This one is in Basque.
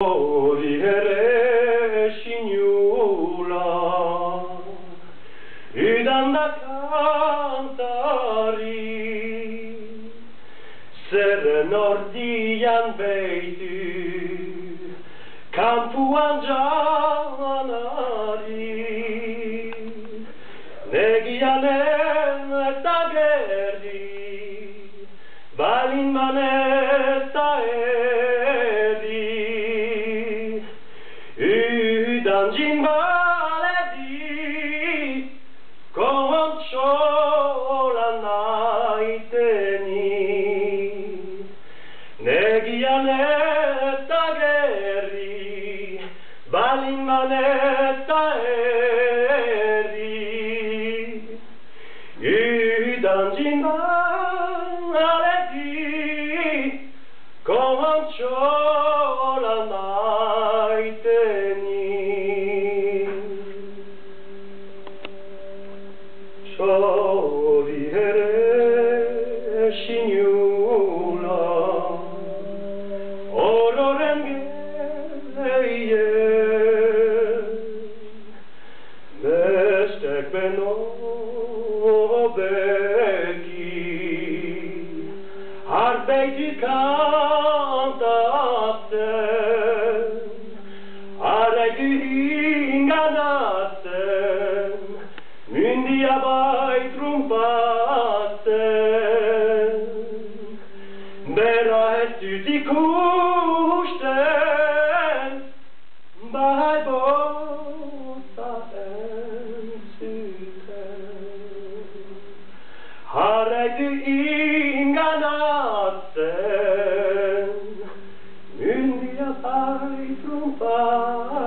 Hori ere sinula, udan da kantari, zerren ordian beitu, kanpuan janari, negian eta gerdi, balin maneta Udan baledi, kontsola naiteni, negian eta gerri, balin maneta eri. Udan baledi, kontsola naiteni. Hori ere sinula, ororen gehien, bestek beno beki, arbeiti kantatzen, araitu inganatzen, Mundia bai trumpatzen, bera ez dut ikusten, bai bota entzuten. Haraitu inganatzen, mundia bai trumpatzen,